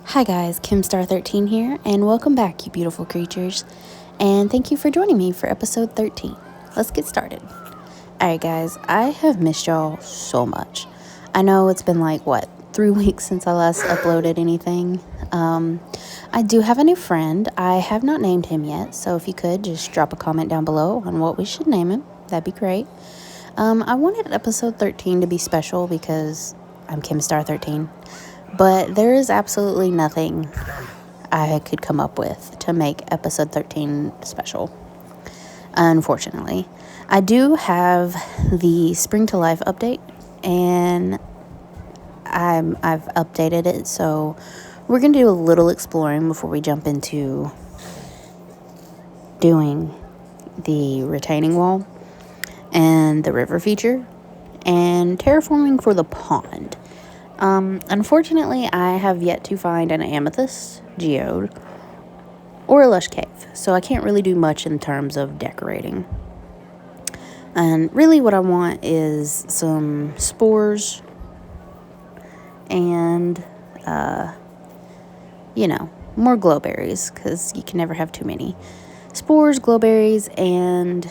Hi guys, KimStar13 here, and welcome back, you beautiful creatures. And thank you for joining me for episode 13. Let's get started. Alright guys, I have missed y'all so much. I know it's been like, 3 weeks since I last uploaded anything. I do have a new friend. I have not named him yet, so if you could just drop a comment down below on what we should name him, that'd be great. I wanted episode 13 to be special because I'm KimStar13. But there is absolutely nothing I could come up with to make episode 13 special, unfortunately. I do have the Spring to Life update, and I've updated it, so we're going to do a little exploring before we jump into doing the retaining wall and the river feature and terraforming for the pond. Unfortunately, I have yet to find an amethyst geode or a lush cave, so I can't really do much in terms of decorating. And really what I want is some spores and, more glowberries, because you can never have too many. Spores, glowberries, and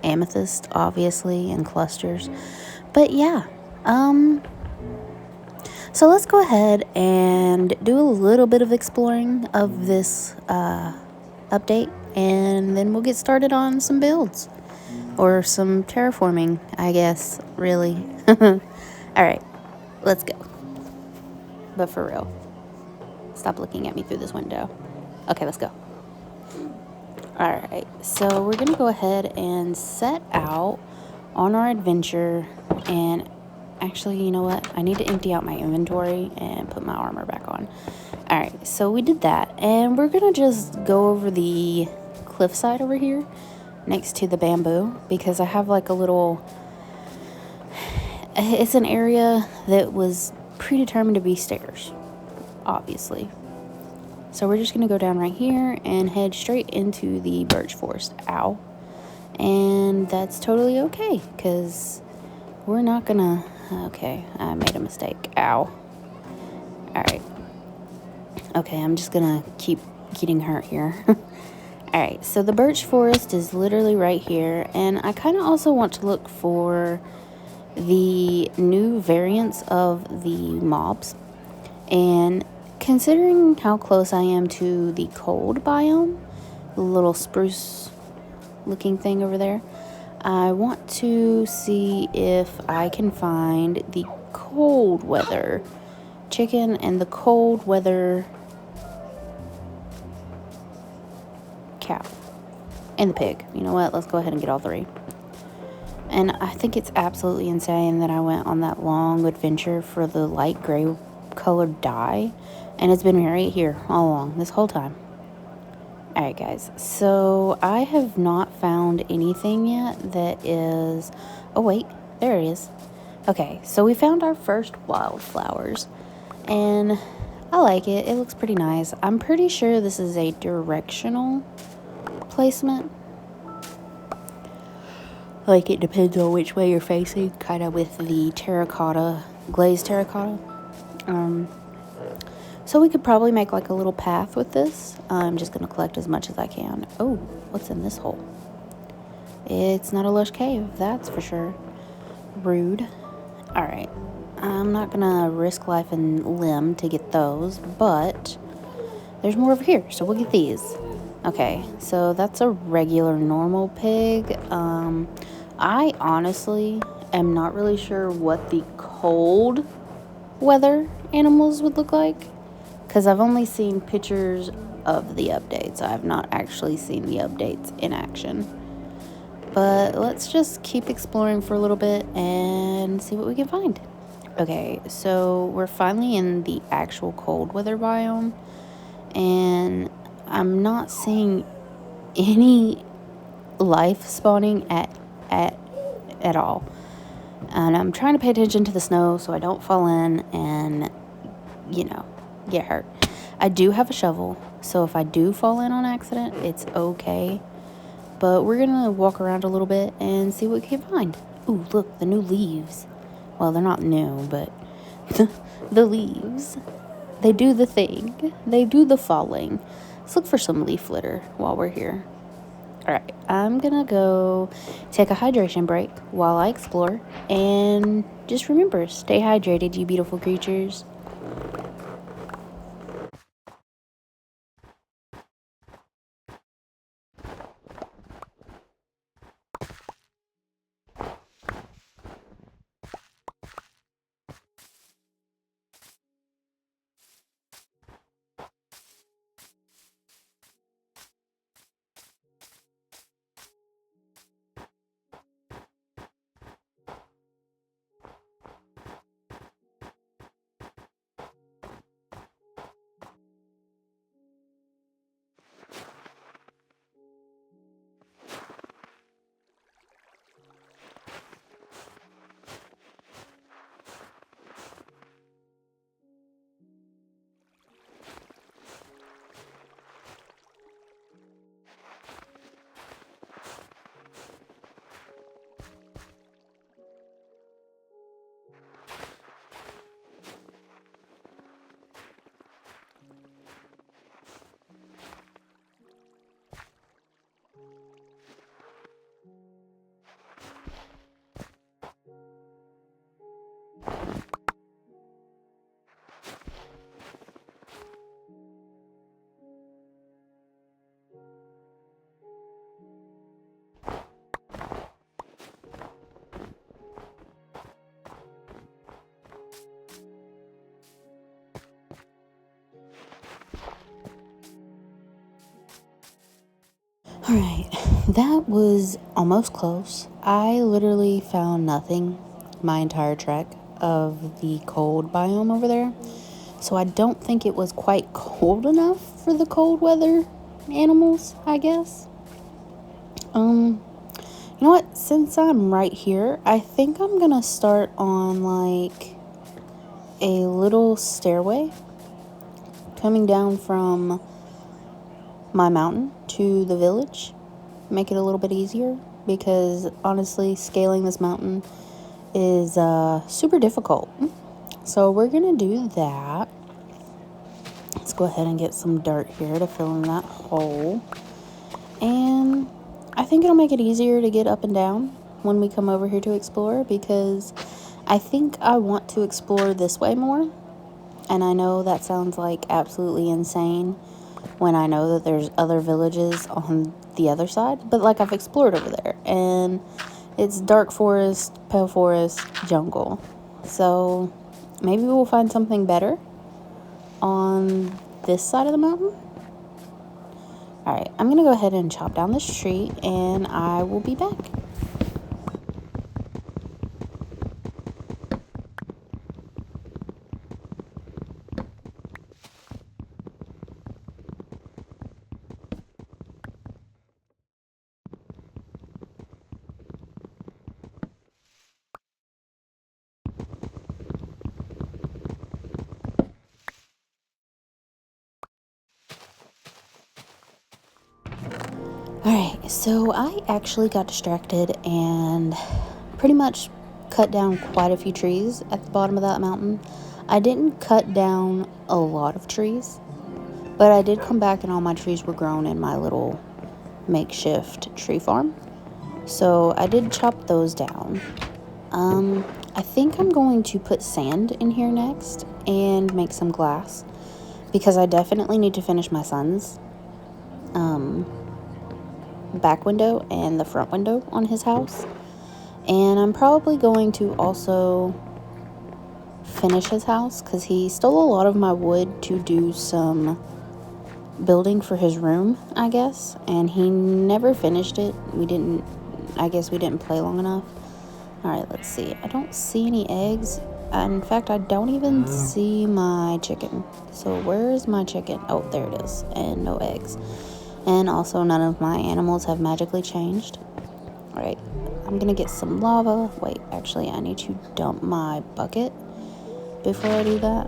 amethyst, obviously, in clusters. But yeah, so let's go ahead and do a little bit of exploring of this update, and then we'll get started on some builds. Or some terraforming, I guess, really. Alright, let's go. But for real, stop looking at me through this window. Okay, let's go. Alright, so we're going to go ahead and set out on our adventure, and actually, you know what? I need to empty out my inventory and put my armor back on. Alright, so we did that. And we're going to just go over the cliffside over here next to the bamboo, because I have like a little... It's an area that was predetermined to be stairs, obviously. So we're just going to go down right here and head straight into the birch forest. Ow. And that's totally okay, because we're not going to... Okay, I made a mistake. Ow. Alright. Okay, I'm just gonna keep getting hurt here. Alright, so the birch forest is literally right here, and I kind of also want to look for the new variants of the mobs. And considering how close I am to the cold biome, the little spruce looking thing over there, I want to see if I can find the cold weather chicken and the cold weather cow and the pig. You know what? Let's go ahead and get all three. And I think it's absolutely insane that I went on that long adventure for the light gray colored dye, and it's been right here all along this whole time. Alright guys, so I have not found anything yet that is... Oh wait, there it is. Okay, so we found our first wildflowers, and I like it. It looks pretty nice. I'm pretty sure this is a directional placement. Like, it depends on which way you're facing, kind of with the terracotta, glazed terracotta. So we could probably make like a little path with this. I'm just going to collect as much as I can. Oh, what's in this hole? It's not a lush cave, that's for sure. Rude. Alright. I'm not going to risk life and limb to get those, but there's more over here, so we'll get these. Okay, so that's a regular normal pig. I honestly am not really sure what the cold weather animals would look like, because I've only seen pictures of the updates. I have not actually seen the updates in action. But let's just keep exploring for a little bit and see what we can find. Okay, so we're finally in the actual cold weather biome, and I'm not seeing any life spawning at all. And I'm trying to pay attention to the snow so I don't fall in and, get hurt. I do have a shovel, so if I do fall in on accident, it's okay. But we're gonna walk around a little bit and see what we can find. Ooh, look, the new leaves. Well, they're not new, but the leaves. They do the thing. They do the falling. Let's look for some leaf litter while we're here. Alright, I'm gonna go take a hydration break while I explore. And just remember, stay hydrated, you beautiful creatures. Alright, that was almost close. I literally found nothing my entire trek of the cold biome over there. So I don't think it was quite cold enough for the cold weather animals, I guess. You know what? Since I'm right here, I think I'm gonna start on like a little stairway coming down from my mountain to the village. Make it a little bit easier because honestly, scaling this mountain is super difficult. So we're gonna do that. Let's go ahead and get some dirt here to fill in that hole. And I think it'll make it easier to get up and down when we come over here to explore because I think I want to explore this way more. And I know that sounds like absolutely insane when I know that there's other villages on the other side. But like I've explored over there and it's dark forest, pale forest, jungle. So maybe we'll find something better on this side of the mountain. Alright, I'm going to go ahead and chop down this tree and I will be back. Alright, so I actually got distracted and pretty much cut down quite a few trees at the bottom of that mountain. I didn't cut down a lot of trees, but I did come back and all my trees were grown in my little makeshift tree farm. So I did chop those down. I think I'm going to put sand in here next and make some glass because I definitely need to finish my son's back window and the front window on his house. And I'm probably going to also finish his house because he stole a lot of my wood to do some building for his room, I guess, and he never finished it. I guess we didn't play long enough. Alright, let's see. I don't see any eggs. In fact, I don't even see my chicken. So where is my chicken? Oh, there it is. And no eggs. And also none of my animals have magically changed. Alright, I'm gonna get some lava. Wait, actually I need to dump my bucket before I do that.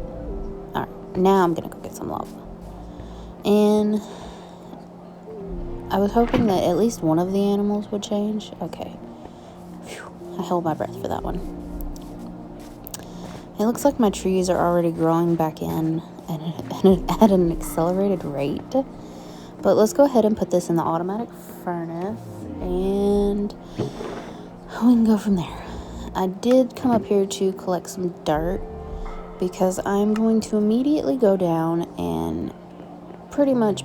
Alright, now I'm gonna go get some lava. And I was hoping that at least one of the animals would change. Okay. Whew, I held my breath for that one. It looks like my trees are already growing back in, and at an accelerated rate. But let's go ahead and put this in the automatic furnace, and we can go from there. I did come up here to collect some dirt because I'm going to immediately go down and pretty much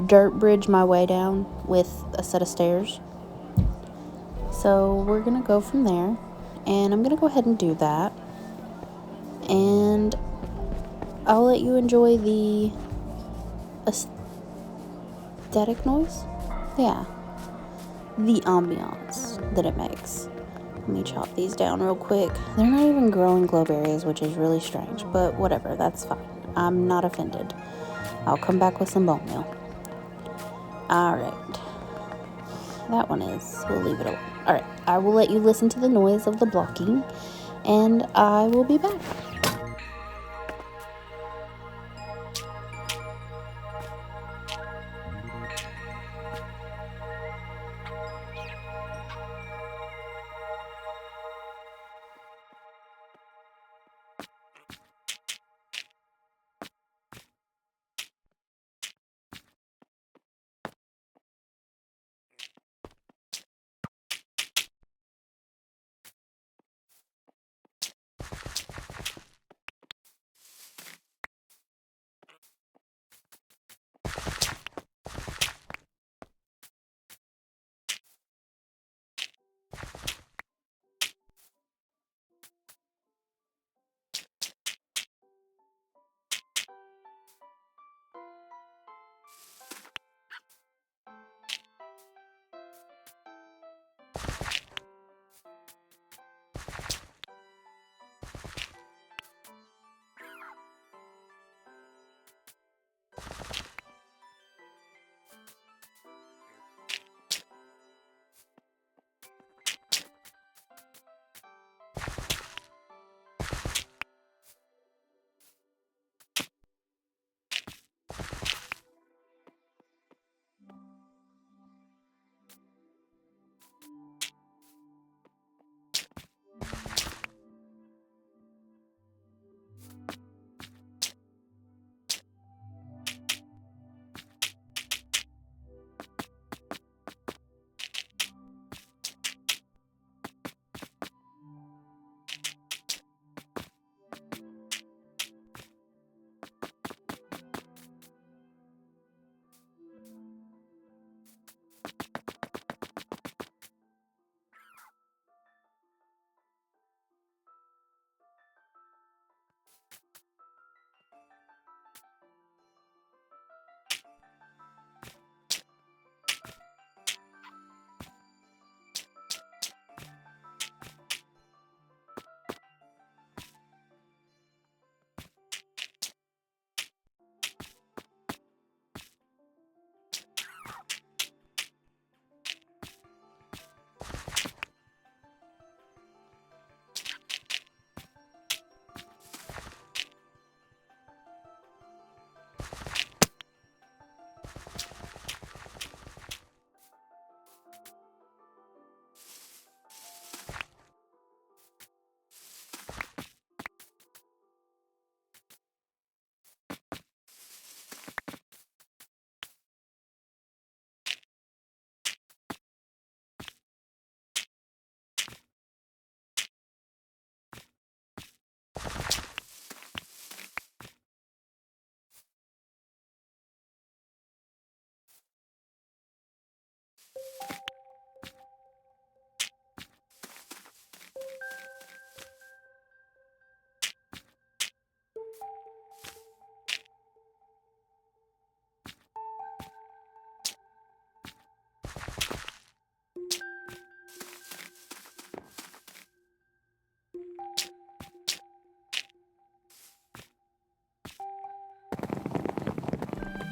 dirt bridge my way down with a set of stairs. So we're gonna go from there, and I'm gonna go ahead and do that, and I'll let you enjoy the aesthetic noise. Yeah, the ambiance that it makes. Let me chop these down real quick. They're not even growing glowberries, which is really strange, but whatever, that's fine. I'm not offended. I'll come back with some bone meal. Alright. That one is. We'll leave it alone. Alright, I will let you listen to the noise of the blocking, and I will be back.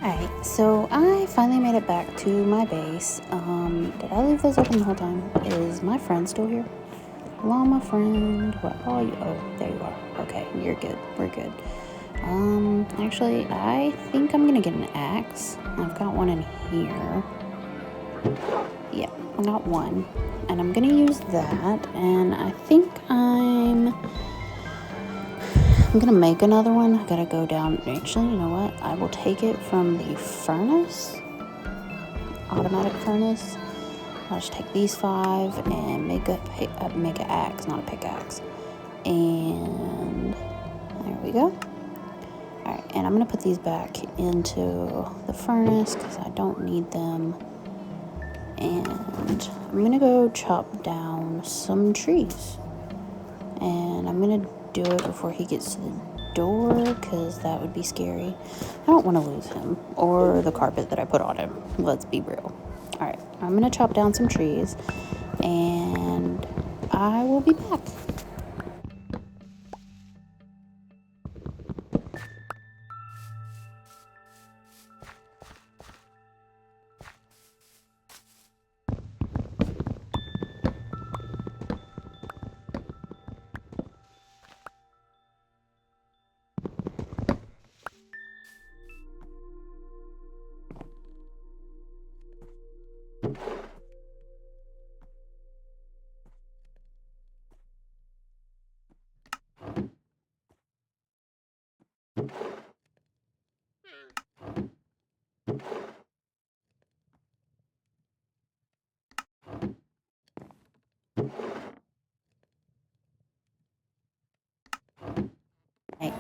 Alright, so I finally made it back to my base. Did I leave those open the whole time? Is my friend still here? Hello, my friend. Where are you? Oh, there you are. Okay, you're good. We're good. Actually, I think I'm gonna get an axe. I've got one in here. Yeah, I got one. And I'm gonna use that, and I think I'm I'm gonna make another one. I gotta go down. Actually, you know what? I will take it from the furnace, automatic furnace. I'll just take these 5 and make an axe, not a pickaxe. And there we go. Alright, and I'm gonna put these back into the furnace because I don't need them. And I'm gonna go chop down some trees. And I'm gonna do it before he gets to the door because that would be scary. I don't want to lose him or the carpet that I put on him. Let's be real. Alright, I'm gonna chop down some trees and I will be back.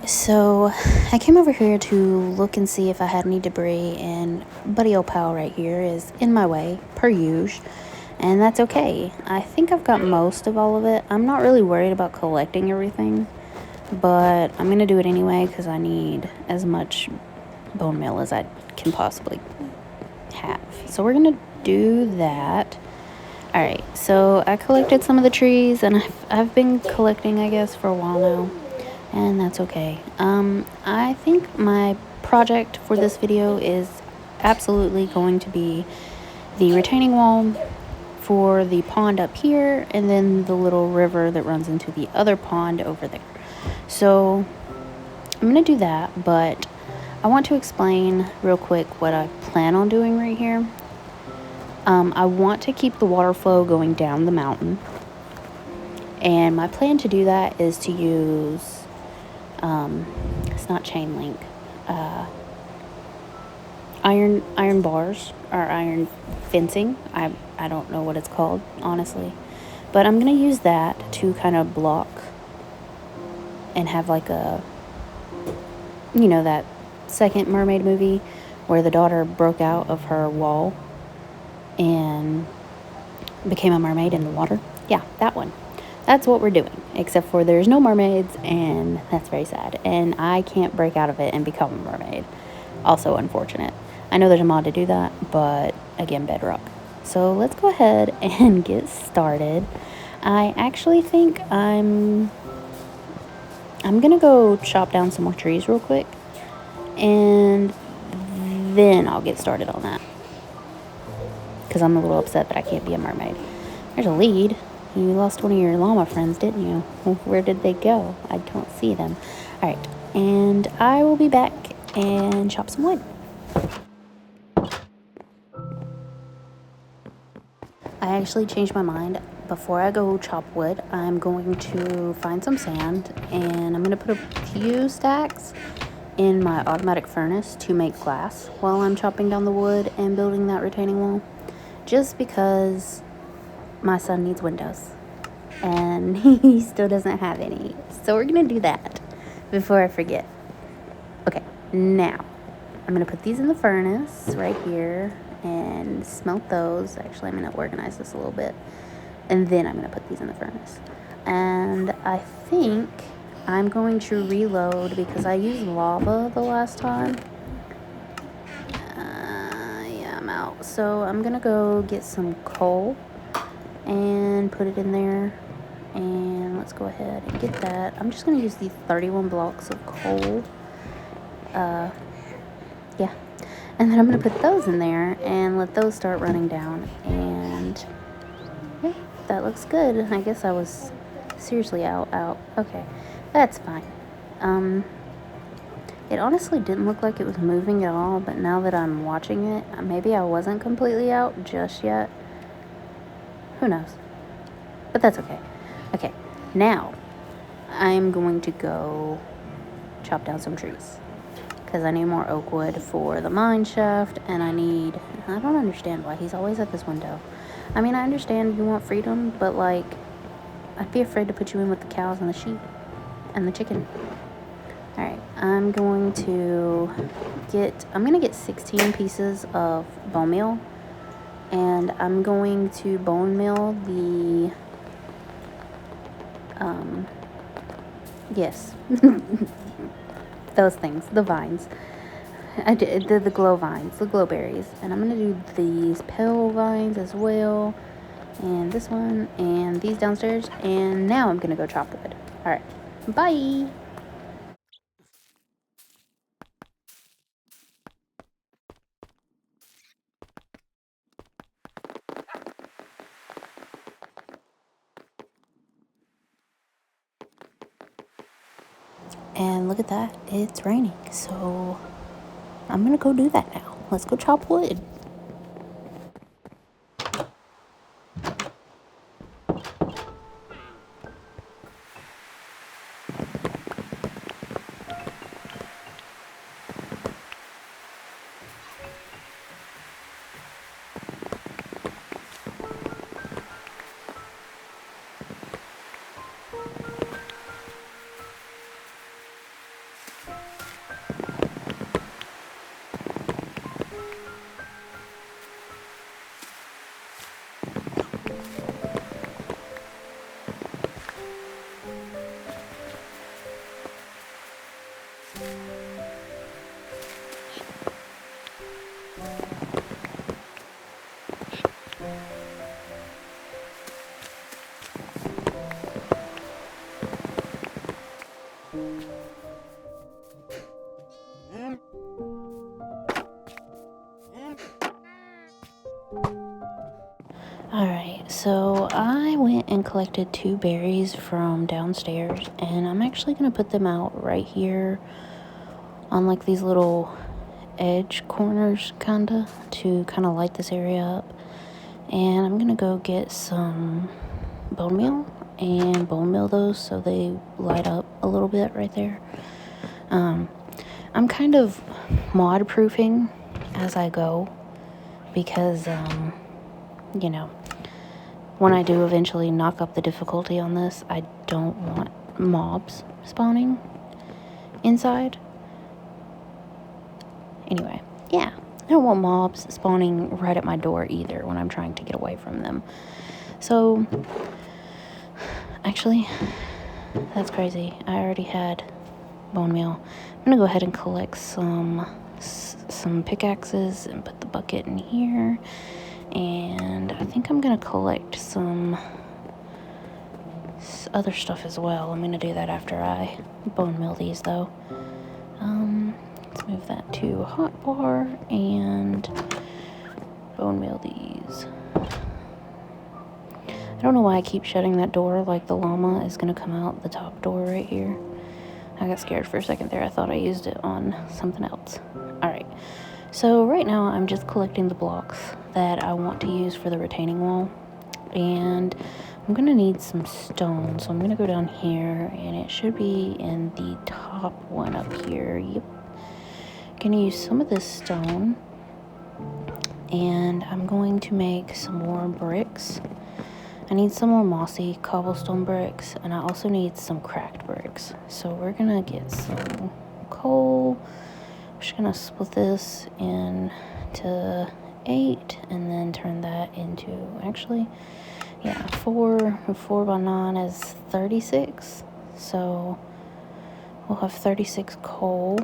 So I came over here to look and see if I had any debris, and buddy old pal right here is in my way, per usual, and that's okay. I think I've got most of all of it. I'm not really worried about collecting everything, but I'm gonna do it anyway because I need as much bone meal as I can possibly have. So we're gonna do that. Alright, so I collected some of the trees, and I've been collecting, I guess, for a while now. And that's okay. I think my project for this video is absolutely going to be the retaining wall for the pond up here, and then the little river that runs into the other pond over there. So I'm gonna do that, but I want to explain real quick what I plan on doing right here. I want to keep the water flow going down the mountain, and my plan to do that is to use it's not chain link, iron bars or iron fencing. I don't know what it's called, honestly, but I'm gonna use that to kind of block and have like a, you know, that second mermaid movie where the daughter broke out of her wall and became a mermaid in the water. Yeah, that one. That's what we're doing, except for there's no mermaids, and that's very sad. And I can't break out of it and become a mermaid. Also unfortunate. I know there's a mod to do that, but again, bedrock. So let's go ahead and get started. I actually think I'm gonna go chop down some more trees real quick, and then I'll get started on that. Because I'm a little upset that I can't be a mermaid. There's a lead. You lost one of your llama friends, didn't you? Where did they go? I don't see them. Alright, and I will be back and chop some wood. I actually changed my mind. Before I go chop wood, I'm going to find some sand, and I'm going to put a few stacks in my automatic furnace to make glass while I'm chopping down the wood and building that retaining wall. Just because my son needs windows, and he still doesn't have any. So we're gonna do that before I forget. Okay, now I'm gonna put these in the furnace right here and smelt those. Actually, I'm gonna organize this a little bit, and then I'm gonna put these in the furnace. And I think I'm going to reload because I used lava the last time. Yeah, I'm out. So I'm gonna go get some coal and put it in there, and let's go ahead and get that. I'm just going to use these 31 blocks of coal, yeah, and then I'm going to put those in there and let those start running down, and yeah, that looks good. I guess I was seriously out. Okay, that's fine. It honestly didn't look like it was moving at all, but now that I'm watching it, maybe I wasn't completely out just yet. Who knows? But that's okay. Okay, now I'm going to go chop down some trees. Because I need more oak wood for the mine shaft, and I don't understand why he's always at this window. I mean, I understand you want freedom, but like, I'd be afraid to put you in with the cows and the sheep and the chicken. Alright, I'm gonna get 16 pieces of bone meal, and I'm going to bone meal the, yes, those things, the vines. I did the glow vines, the glow berries, and I'm gonna do these pale vines as well, and this one, and these downstairs, and now I'm gonna go chop wood. Alright, bye! And look at that, it's raining, so I'm gonna go do that now. Let's go chop wood. Alright, so I went and collected 2 berries from downstairs, and I'm actually going to put them out right here on like these little edge corners to kind of light this area up. And I'm going to go get some bone meal and bone meal those so they light up a little bit right there. I'm kind of mod proofing as I go because, you know, when I do eventually knock up the difficulty on this, I don't want mobs spawning inside. Anyway, yeah, I don't want mobs spawning right at my door either when I'm trying to get away from them. So, actually, that's crazy. I already had bone meal. I'm gonna go ahead and collect some pickaxes and put the bucket in here. And I think I'm gonna collect some other stuff as well. I'm gonna do that after I bone meal these though. Let's move that to a hot bar and bone meal these. I don't know why I keep shutting that door, like the llama is gonna come out the top door right here. I got scared for a second there. I thought I used it on something else. Alright, so right now I'm just collecting the blocks that I want to use for the retaining wall. And I'm gonna need some stone, so I'm gonna go down here, and it should be in the top one up here. Yep. Gonna use some of this stone, and I'm going to make some more bricks. I need some more mossy cobblestone bricks, and I also need some cracked bricks. So we're gonna get some coal. I'm just gonna split this into 8 and then turn that into, actually, yeah, 4 by 9 is 36. So we'll have 36 coal.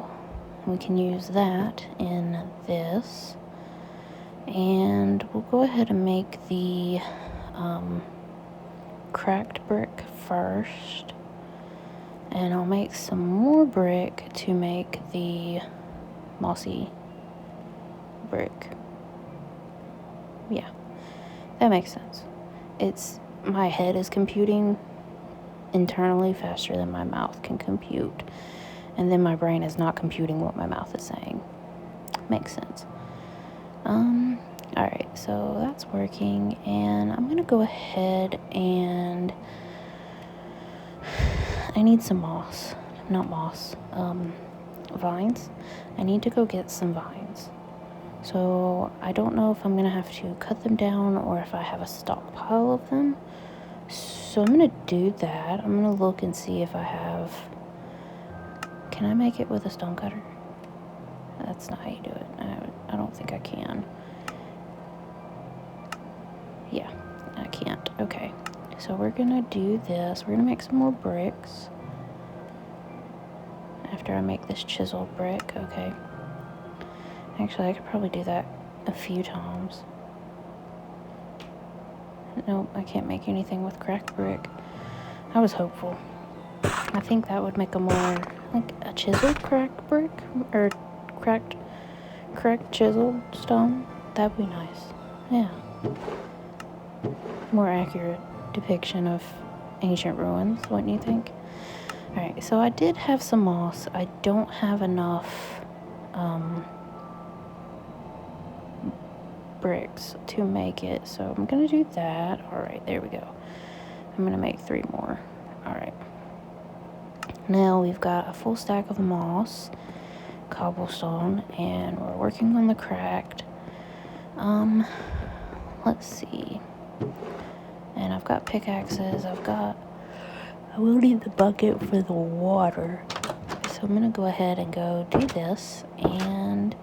We can use that in this. And we'll go ahead and make the cracked brick first, and I'll make some more brick to make the mossy brick. Yeah, that makes sense. My head is computing internally faster than my mouth can compute, and then my brain is not computing what my mouth is saying. Makes sense. Alright, so that's working, and I'm gonna go ahead and I need some moss. not moss, vines. I need to go get some vines. So I don't know if I'm gonna have to cut them down or if I have a stockpile of them. So I'm gonna do that. I'm gonna look and see if I have... Can I make it with a stone cutter? That's not how you do it. I don't think I can. Yeah, I can't. Okay. So we're gonna do this. We're gonna make some more bricks. After I make this chiseled brick, okay. Actually, I could probably do that a few times. Nope, I can't make anything with cracked brick. I was hopeful. I think that would make a more, like, a chiseled cracked brick, or cracked chiseled stone. That'd be nice. Yeah. More accurate depiction of ancient ruins, wouldn't you think? Alright, so I did have some moss. I don't have enough bricks to make it, so I'm gonna do that. Alright, there we go. I'm gonna make 3 more. Alright. Now we've got a full stack of moss, cobblestone, and we're working on the cracked. Let's see. And I've got pickaxes, I will need the bucket for the water. So I'm gonna go ahead and go do this and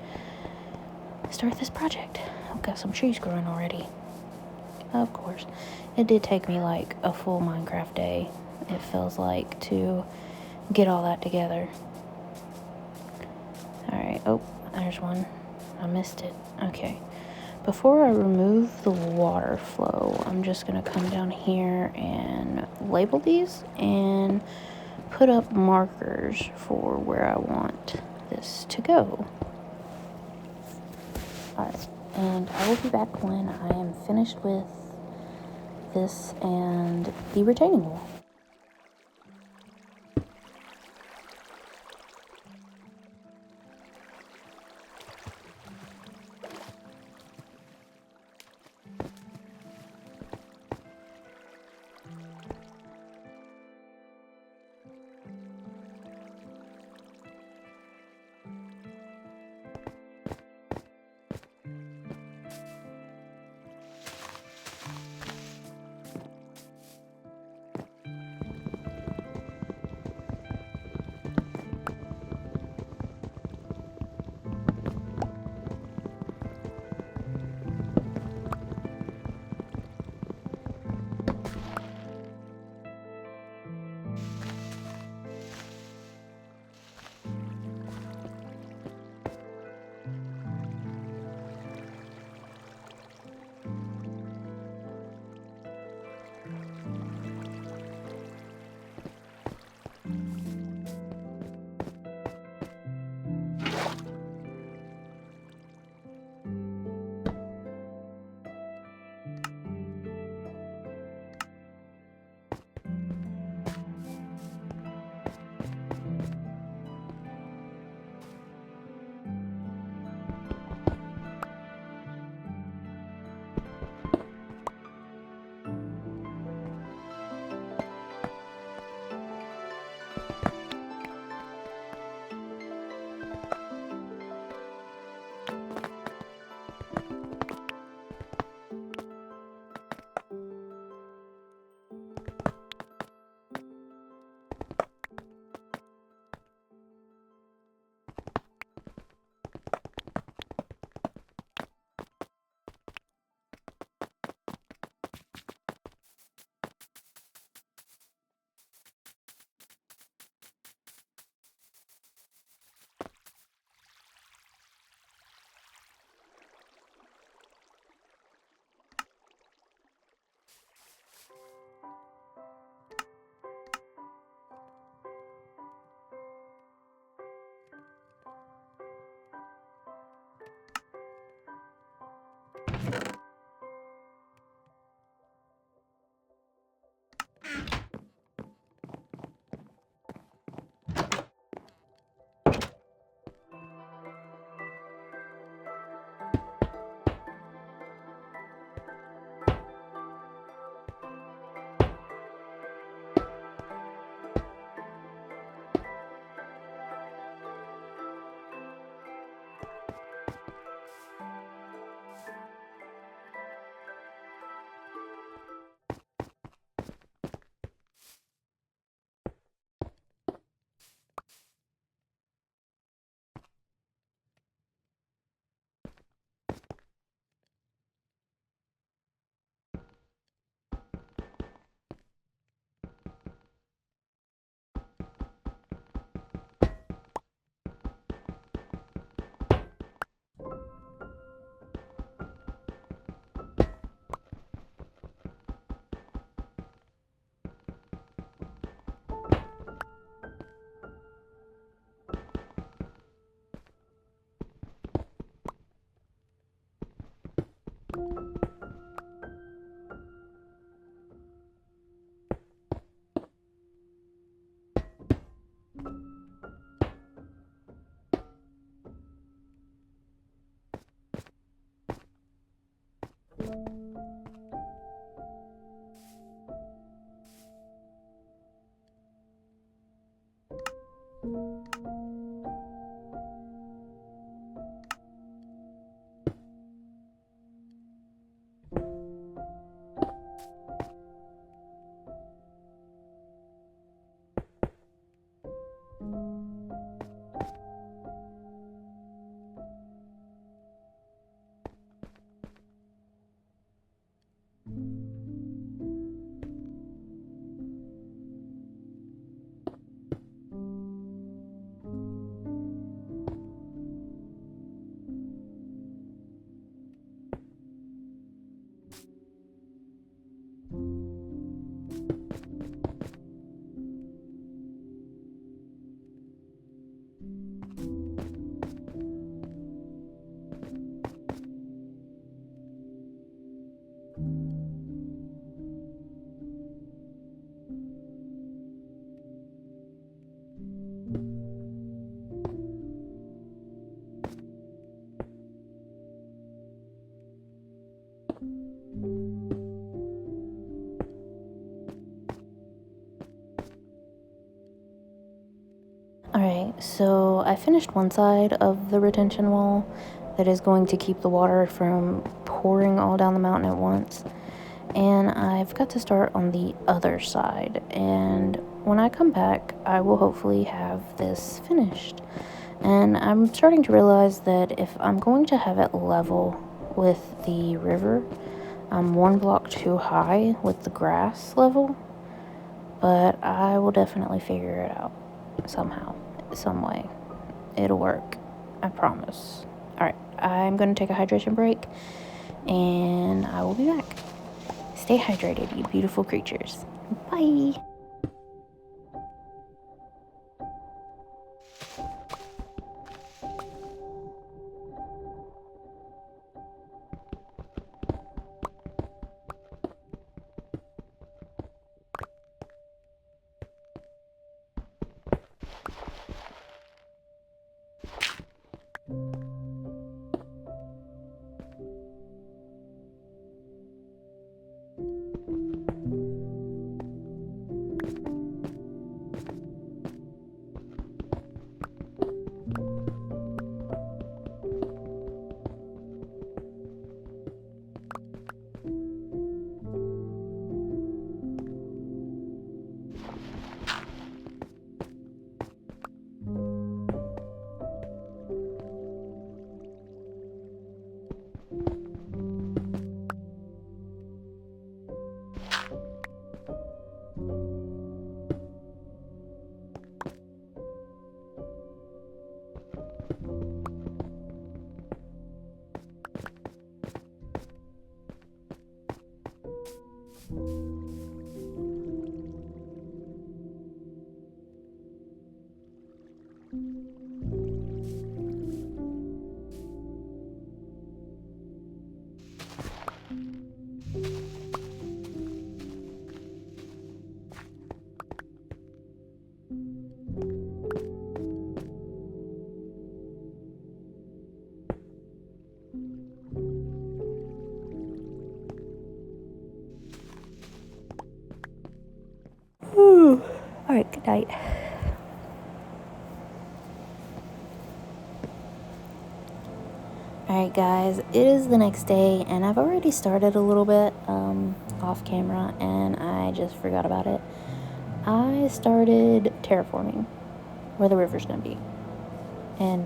start this project. I've got some trees growing already. Of course. It did take me like a full Minecraft day, it feels like, to get all that together. Alright, oh, there's one. I missed it. Okay. Before I remove the water flow, I'm just gonna come down here and label these and put up markers for where I want this to go. Alright, and I will be back when I am finished with this and the retaining wall. Alright, so I finished one side of the retention wall that is going to keep the water from pouring all down the mountain at once. And I've got to start on the other side. And when I come back, I will hopefully have this finished. And I'm starting to realize that if I'm going to have it level with the river, I'm one block too high with the grass level. But I will definitely figure it out somehow, some way. It'll work, I promise. Alright, I'm going to take a hydration break, and I will be back. Stay hydrated, you beautiful creatures. Bye! Alright, good night. Alright guys, it is the next day, and I've already started a little bit off camera, and I just forgot about it. I started terraforming where the river's gonna be, and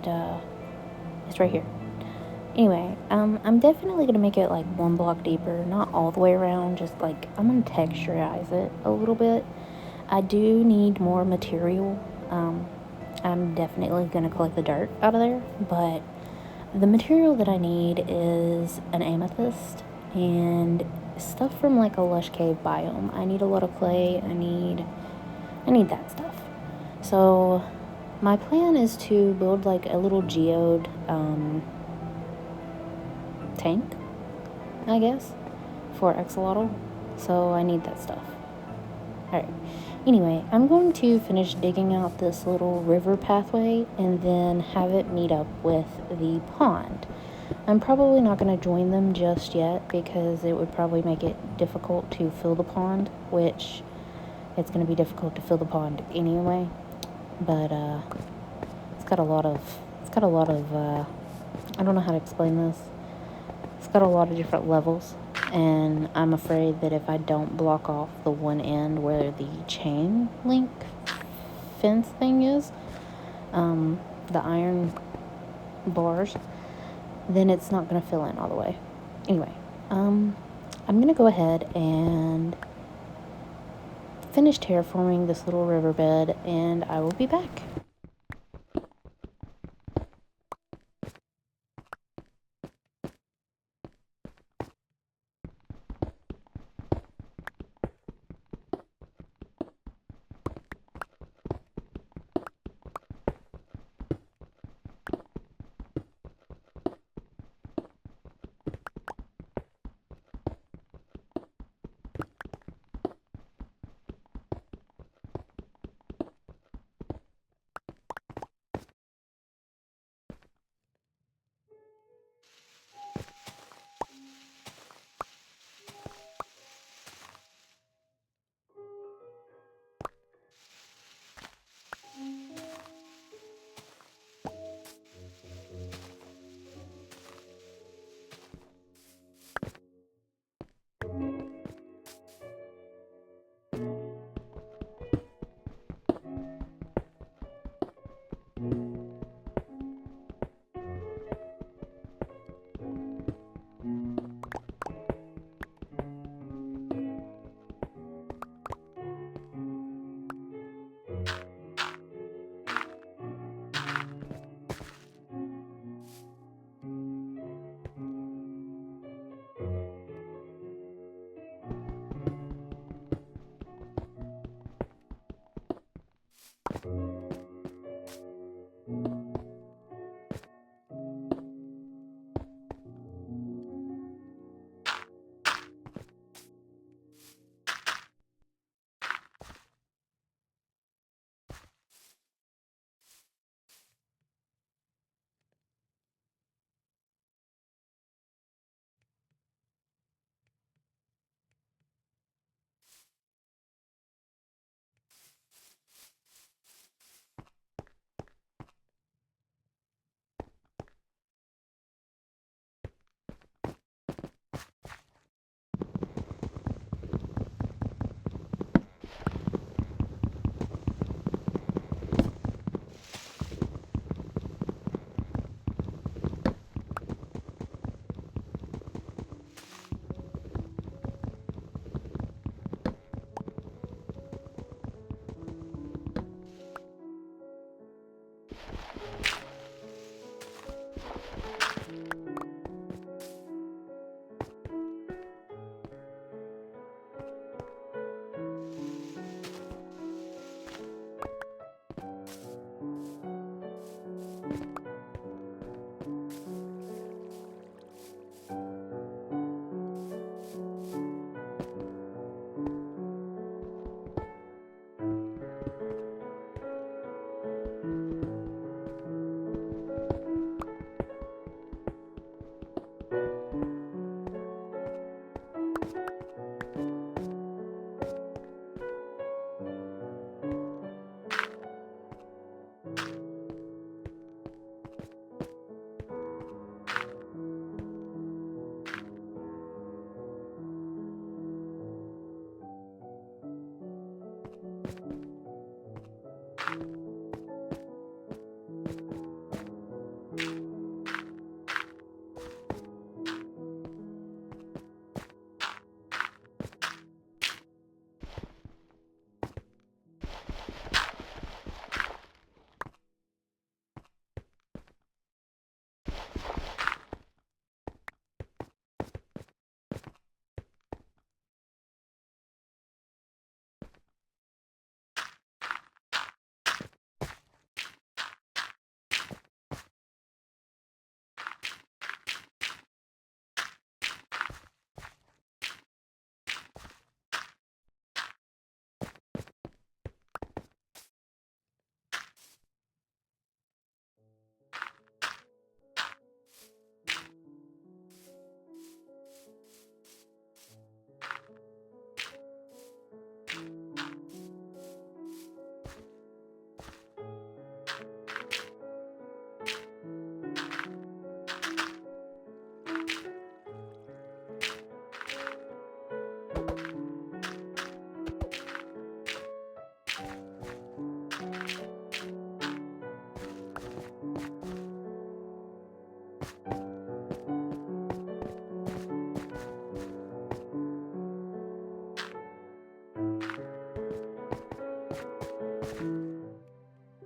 it's right here. Anyway, I'm definitely gonna make it like one block deeper, not all the way around, just like I'm gonna texturize it a little bit. I do need more material. I'm definitely gonna collect the dirt out of there, but the material that I need is an amethyst and stuff from like a lush cave biome. I need a lot of clay. I need that stuff. So my plan is to build like a little geode tank, I guess, for axolotl. So I need that stuff. Alright. Anyway, I'm going to finish digging out this little river pathway and then have it meet up with the pond. I'm probably not going to join them just yet because it would probably make it difficult to fill the pond, which it's going to be difficult to fill the pond anyway. But it's got a lot of I don't know how to explain this. It's got a lot of different levels, and I'm afraid that if I don't block off the one end where the chain link fence thing is, the iron bars, then it's not going to fill in all the way. Anyway, I'm going to go ahead and finish terraforming this little riverbed, and I will be back.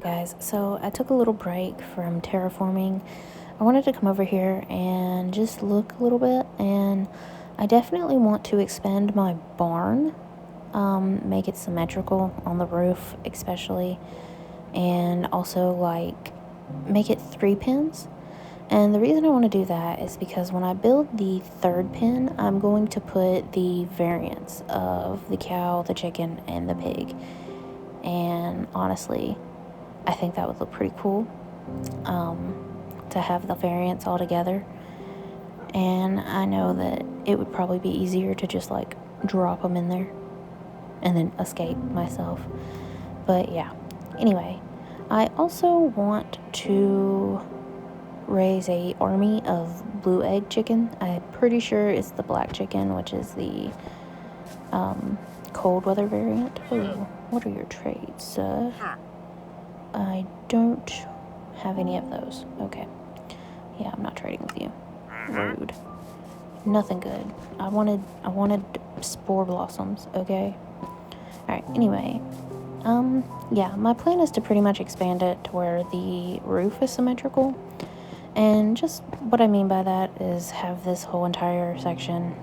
Guys, so I took a little break from terraforming. I wanted to come over here and just look a little bit, and I definitely want to expand my barn, make it symmetrical on the roof especially, and also like make it 3 pins. And the reason I want to do that is because when I build the 3rd pin, I'm going to put the variants of the cow, the chicken, and the pig. And honestly, I think that would look pretty cool, to have the variants all together. And I know that it would probably be easier to just like drop them in there and then escape myself. But yeah, anyway, I also want to raise a army of blue egg chicken. I'm pretty sure it's the black chicken, which is the cold weather variant. Oh, what are your traits, sir? I don't have any of those. Okay. Yeah, I'm not trading with you. Rude. Nothing good. I wanted spore blossoms, okay? Alright, anyway. Yeah, my plan is to pretty much expand it to where the roof is symmetrical. And just what I mean by that is have this whole entire section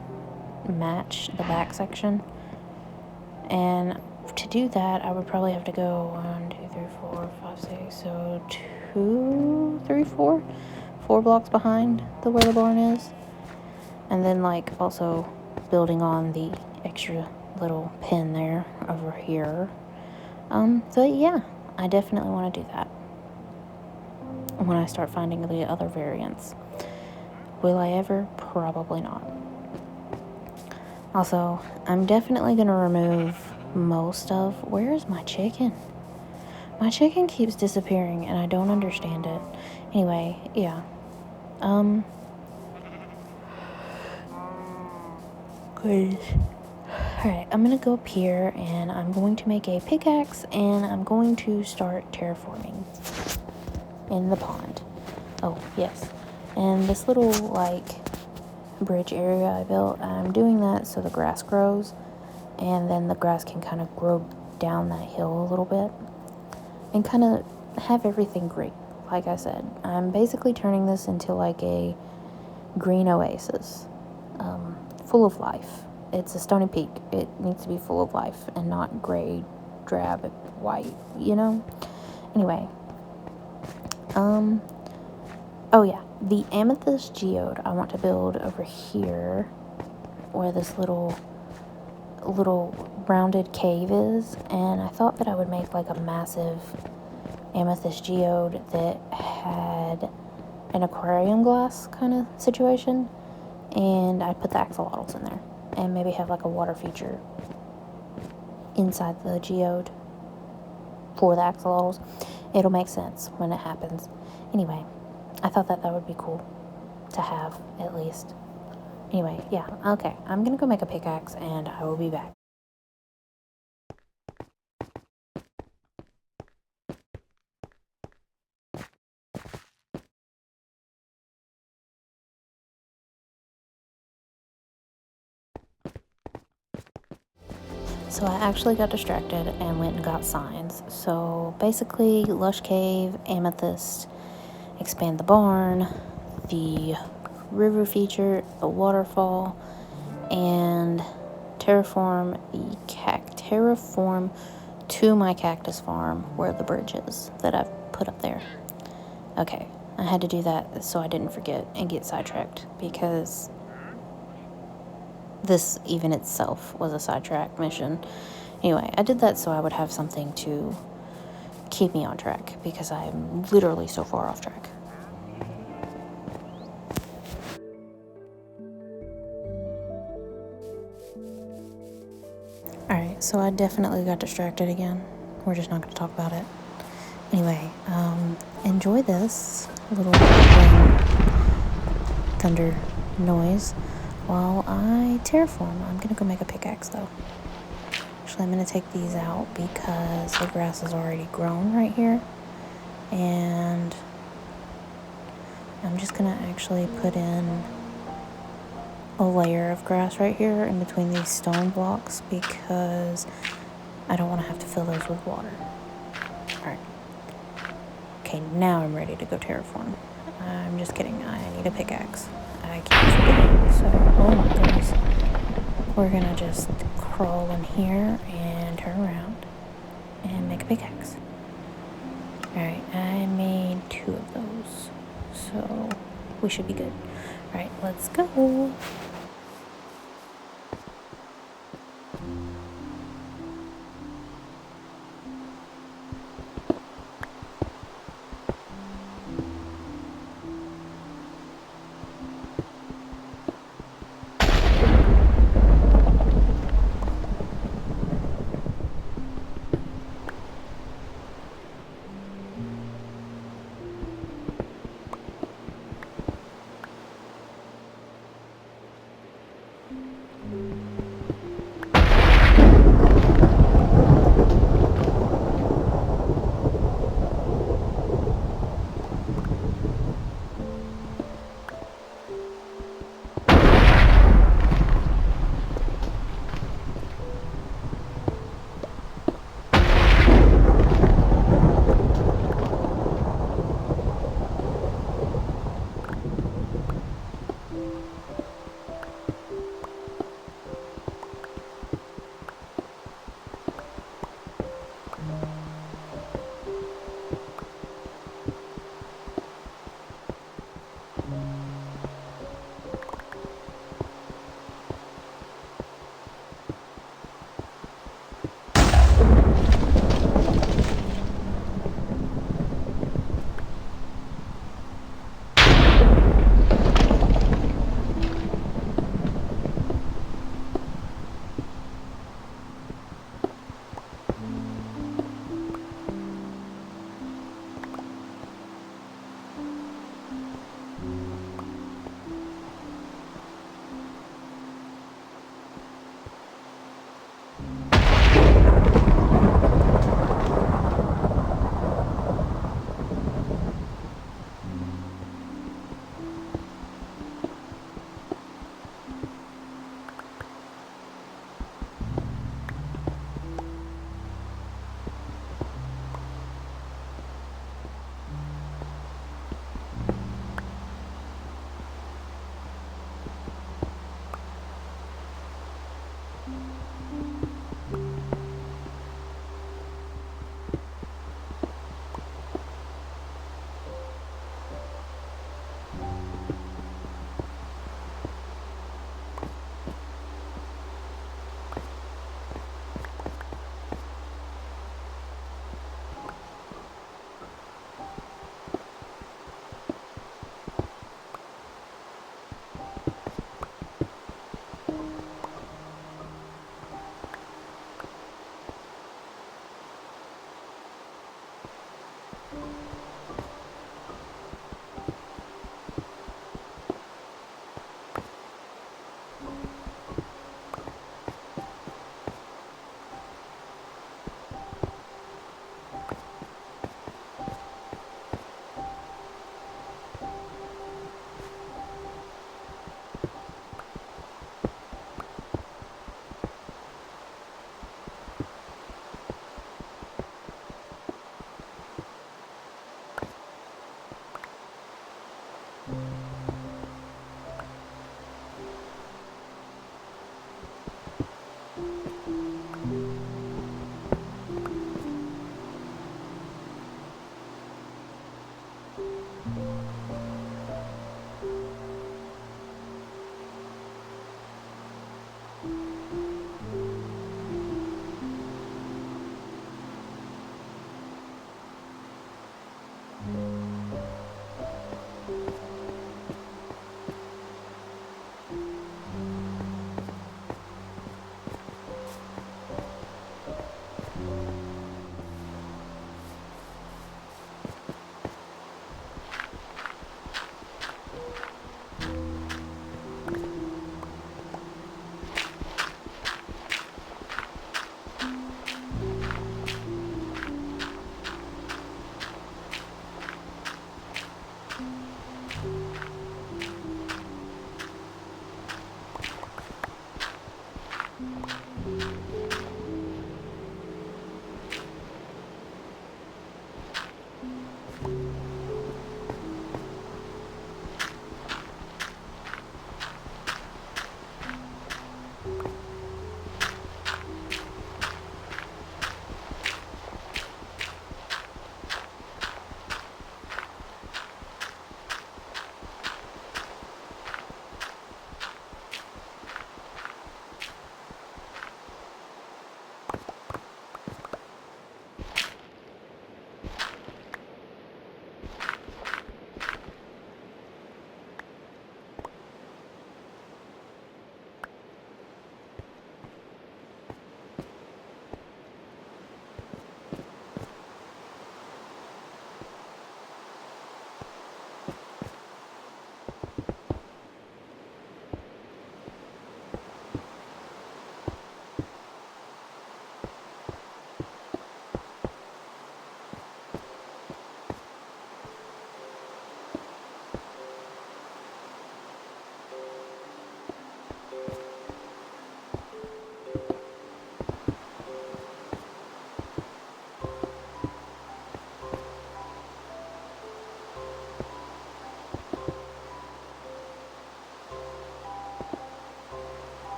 match the back section. And to do that, I would probably have to go 1, 2, 3, 4, 5, 6, so 2, 3, 4 blocks behind where the barn is. And then like also building on the extra little pin there over here. So yeah, I definitely want to do that when I start finding the other variants. Will I ever? Probably not. Also, I'm definitely going to remove most of... Where is my chicken? My chicken keeps disappearing and I don't understand it. Anyway, yeah. Good. Alright, I'm going to go up here and I'm going to make a pickaxe and I'm going to start terraforming in the pond. Oh, yes. And this little, like, bridge area I built, I'm doing that so the grass grows, and then the grass can kind of grow down that hill a little bit and kind of have everything great. Like I said, I'm basically turning this into like a green oasis, full of life. It's a stony peak. It needs to be full of life and not gray, drab, white, you know? Anyway, oh yeah, the amethyst geode I want to build over here where this little rounded cave is, and I thought that I would make like a massive amethyst geode that had an aquarium glass kind of situation, and I'd put the axolotls in there and maybe have like a water feature inside the geode for the axolotls. It'll make sense when it happens. Anyway, I thought that would be cool to have, at least. Anyway, yeah, okay. I'm gonna go make a pickaxe, and I will be back. So I actually got distracted and went and got signs. So basically, Lush Cave, Amethyst, expand the barn, the river feature, the waterfall, and terraform to my cactus farm where the bridge is that I've put up there. Okay, I had to do that so I didn't forget and get sidetracked, because this even itself was a sidetrack mission. Anyway, I did that so I would have something to keep me on track, because I'm literally so far off track. Alright, so I definitely got distracted again. We're just not going to talk about it. Anyway, enjoy this little thunder noise while I terraform. I'm going to go make a pickaxe though. Actually, I'm going to take these out because the grass is already grown right here. And I'm just going to actually put in a layer of grass right here in between these stone blocks, because I don't want to have to fill those with water. Alright. Okay, now I'm ready to go terraform. I'm just kidding. I need a pickaxe. I keep forgetting. So, oh my goodness. We're gonna just crawl in here and turn around and make a pickaxe. Alright, I made 2 of those. So, we should be good. Alright, let's go.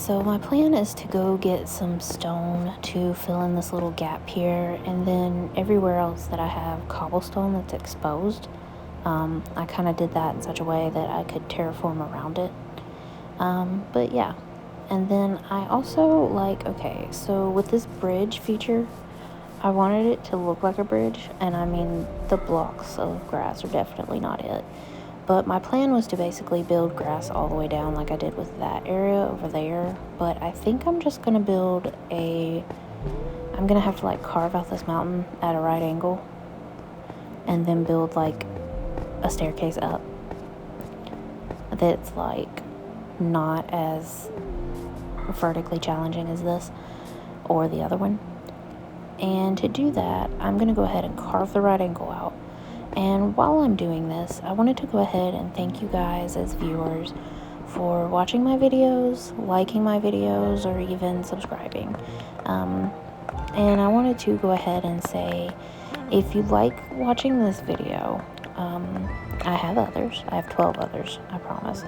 so my plan is to go get some stone to fill in this little gap here, and then everywhere else that I have cobblestone that's exposed, I kind of did that in such a way that I could terraform around it. But yeah, and then I also okay, so with this bridge feature, I wanted it to look like a bridge, and I mean, the blocks of grass are definitely not it. But my plan was to basically build grass all the way down like I did with that area over there. But I think I'm just going to build I'm going to have to carve out this mountain at a right angle and then build a staircase up that's not as vertically challenging as this or the other one. And to do that, I'm going to go ahead and carve the right angle out. And while I'm doing this, I wanted to go ahead and thank you guys as viewers for watching my videos, liking my videos, or even subscribing. And I wanted to go ahead and say, if you like watching this video, I have others. I have 12 others, I promise.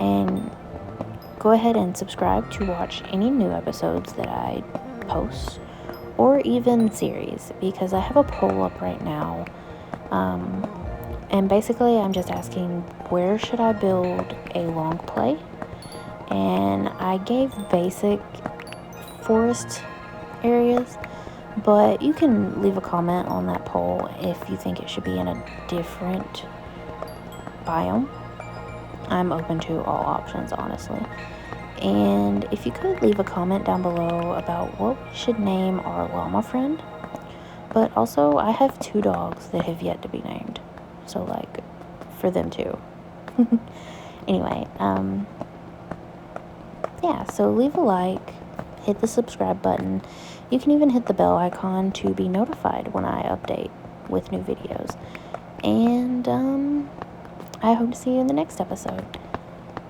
And go ahead and subscribe to watch any new episodes that I post, or even series, because I have a poll up right now. And basically I'm just asking, where should I build a long play? And I gave basic forest areas, but you can leave a comment on that poll if you think it should be in a different biome. I'm open to all options, honestly. And if you could leave a comment down below about what we should name our llama friend. But also, I have 2 dogs that have yet to be named. So, for them too. Anyway, yeah, so leave a like, hit the subscribe button. You can even hit the bell icon to be notified when I update with new videos. And, I hope to see you in the next episode.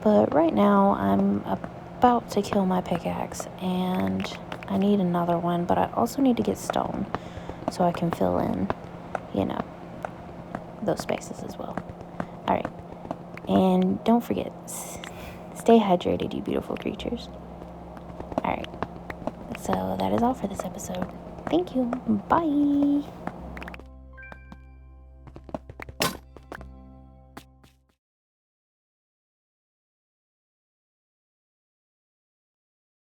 But right now, I'm about to kill my pickaxe, and I need another one, but I also need to get stone, so I can fill in, those spaces as well. Alright, and don't forget, stay hydrated, you beautiful creatures. Alright, so that is all for this episode. Thank you. Bye.